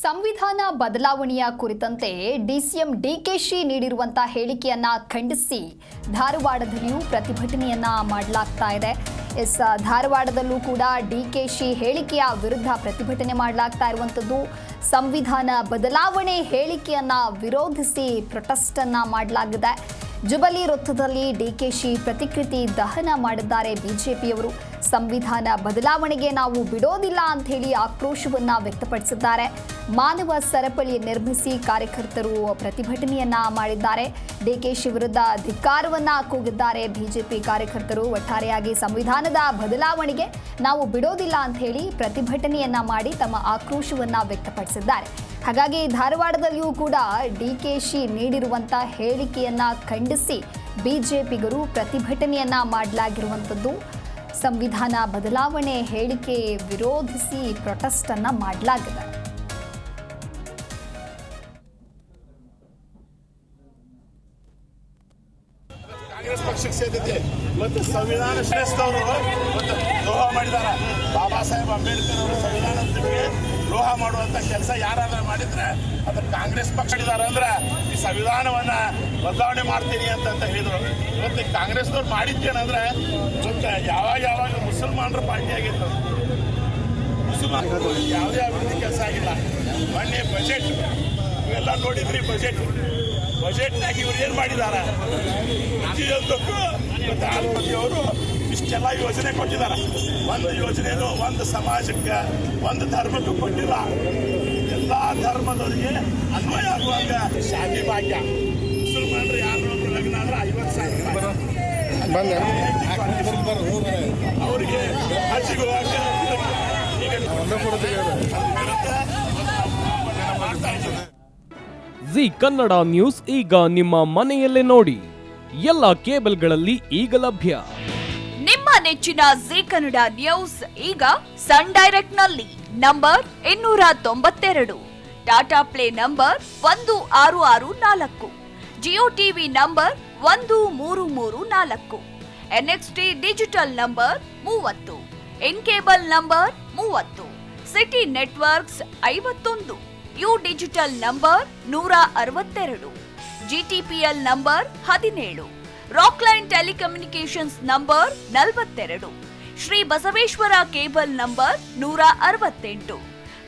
ಸಂವಿಧಾನ ಬದಲಾವಣೆಯ ಕುರಿತಂತೆ ಡಿಸಿಎಂ ಡಿಕೆಶಿ ನೀಡಿರುವಂತಹ ಹೇಳಿಕೆಯನ್ನ ಖಂಡಿಸಿ ಧಾರವಾಡದಲ್ಲಿಯೂ ಪ್ರತಿಭಟನೆಯನ್ನ ಮಾಡಲಾಗ್ತಾ ಇದೆ. ಧಾರವಾಡದಲ್ಲೂ ಕೂಡ ಡಿಕೆಶಿ ಹೇಳಿಕೆಯ ವಿರುದ್ಧ ಪ್ರತಿಭಟನೆ ಮಾಡಲಾಗ್ತಾ ಇರುವಂತದ್ದು. ಸಂವಿಧಾನ ಬದಲಾವಣೆ ಹೇಳಿಕೆಯನ್ನ ವಿರೋಧಿಸಿ ಪ್ರೊಟೆಸ್ಟ್ ಅನ್ನ ಮಾಡಲಾಗಿದೆ. ಜುಬಲಿ ವೃತ್ತದಲ್ಲಿ ಡಿಕೆಶಿ ಪ್ರತಿಕೃತಿ ದಹನ ಮಾಡಿದ್ದಾರೆ. ಬಿಜೆಪಿಯವರು ಸಂವಿಧಾನ ಬದಲಾವಣೆಗೆ ನಾವು ಬಿಡೋದಿಲ್ಲ ಅಂತ ಹೇಳಿ ಆಕ್ರೋಶವನ್ನ ವ್ಯಕ್ತಪಡಿಸಿದ್ದಾರೆ. ಮಾನವ ಸರಪಳಿ ನಿರ್ಮಿಸಿ ಕಾರ್ಯಕರ್ತರು ಪ್ರತಿಭಟನೆಯನ್ನ ಮಾಡಿದ್ದಾರೆ. ಡಿಕೆಶಿ ವಿರುದ್ಧ ಧಿಕ್ಕಾರವನ್ನ ಕೂಗಿದ್ದಾರೆ ಬಿಜೆಪಿ ಕಾರ್ಯಕರ್ತರು. ಒಟ್ಟಾರೆಯಾಗಿ ಸಂವಿಧಾನದ ಬದಲಾವಣೆಗೆ ನಾವು ಬಿಡೋದಿಲ್ಲ ಅಂತ ಹೇಳಿ ಪ್ರತಿಭಟನೆಯನ್ನ ಮಾಡಿ ತಮ್ಮ ಆಕ್ರೋಶವನ್ನ ವ್ಯಕ್ತಪಡಿಸಿದ್ದಾರೆ. ಹಾಗಾಗಿ ಧಾರವಾಡದಲ್ಲಿಯೂ ಕೂಡ ಡಿಕೆಶಿ ನೀಡಿರುವಂತಹ ಹೇಳಿಕೆಯನ್ನ ಖಂಡಿಸಿ ಬಿಜೆಪಿಗರು ಪ್ರತಿಭಟನೆಯನ್ನ ಮಾಡಲಾಗಿರುವಂಥದ್ದು. ಸಂವಿಧಾನ ಬದಲಾವಣೆ ಹೇಳಿಕೆ ವಿರೋಧಿಸಿ ಪ್ರೊಟೆಸ್ಟ್ ಅನ್ನ ಮಾಡಲಾಗಿದೆ. ಕಾಂಗ್ರೆಸ್ ಪಕ್ಷಕ್ಕೆ ಸೇರಿದೆ ಮತ್ತು ಸಂವಿಧಾನ ಶ್ರೇಷ್ಠವರು ಮತ್ತು ದ್ರೋಹ ಮಾಡಿದ್ದಾರೆ. ಬಾಬಾ ಸಾಹೇಬ್ ಅಂಬೇಡ್ಕರ್ ಅವರು ಸಂವಿಧಾನಕ್ಕೆ ದ್ರೋಹ ಮಾಡುವಂತ ಕೆಲಸ ಯಾರಾದ್ರೂ ಮಾಡಿದ್ರೆ ಅದು ಕಾಂಗ್ರೆಸ್ ಪಕ್ಷ ಮಾಡಿದ್ದಾರೆ. ಅಂದ್ರೆ ಈ ಸಂವಿಧಾನವನ್ನ ಬದಲಾವಣೆ ಮಾಡ್ತೀನಿ ಅಂತ ಹೇಳಿದ್ರು. ಇವತ್ತು ಕಾಂಗ್ರೆಸ್ನವ್ರು ಮಾಡಿದ್ದೇನಂದ್ರೆ ಯಾವಾಗ ಮುಸಲ್ಮಾನರ ಪಾರ್ಟಿ ಆಗಿತ್ತು. ಮುಸಲ್ಮಾನರು ಯಾವುದೇ ಅಭಿವೃದ್ಧಿ ಕೆಲಸ ಆಗಿಲ್ಲ. ಮೊನ್ನೆ ಬಜೆಟ್ ಇವೆಲ್ಲ ನೋಡಿದ್ರಿ. ಬಜೆಟ್ನಾಗ ಇವ್ರು ಏನ್ ಮಾಡಿದಾರ, ಪ್ರತಿಯೊಂದಕ್ಕೂ ಆಲ್ಮಟ್ಟಿಯವರು ಇಷ್ಟೆಲ್ಲ ಯೋಜನೆ ಕೊಟ್ಟಿದ್ದಾರೆ. ಒಂದು ಯೋಜನೆನೂ ಒಂದು ಸಮಾಜಕ್ಕೆ ಒಂದು ಧರ್ಮಕ್ಕೂ ಕೊಟ್ಟಿಲ್ಲ. ಎಲ್ಲ ಧರ್ಮದವರಿಗೆ ಅನ್ವಯ ಆಗುವಾಗ ಶಾದಿ ಭಾಗ್ಯ. ಮುಸಲ್ಮಾನರು ಯಾರು ಲಗ್ನ ಆದ್ರೆ 50,000 ಅವರಿಗೆ ಹಜ್ಜಿಗೆ ಹೋಗಾಕ ಮಾಡ್ತಾ ಇದ್ದಾರೆ. ಜಿ ಕನ್ನಡ ನ್ಯೂಸ್ ಈಗ ನಿಮ್ಮ ಮನೆಯಲ್ಲೇ ನೋಡಿ. ಎಲ್ಲ ಕೇಬಲ್ಗಳಲ್ಲಿ ಈಗ ಲಭ್ಯ. ನಿಮ್ಮ ನೆಚ್ಚಿನ ಜಿ ಕನ್ನಡ ನ್ಯೂಸ್ ಈಗ ಸನ್ ಡೈರೆಕ್ಟ್ ನಲ್ಲಿ number 292, Tata play number 1664, Jio TV number 1334, NXT digital number 30, in cable number 30, city networks 51, U digital number 162, GTPL number 17, Rockline telecommunications number 42, Shri Basaveshwara cable number 168,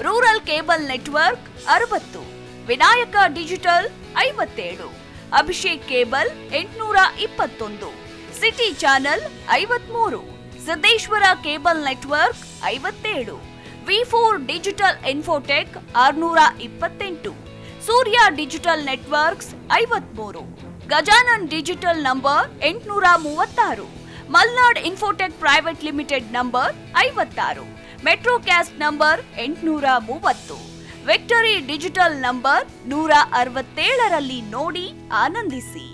rural cable network 60, Vinayaka digital 57, Abhishek cable 821, city channel 53, Siddeshwara cable network 57, V4 digital Infotech 628, Surya digital networks 53, Gajanan digital number 836, Malnad Infotech private limited number 56, Metrocast number 830, Victory digital number 167ರಲ್ಲಿ ನೋಡಿ ಆನಂದಿಸಿ.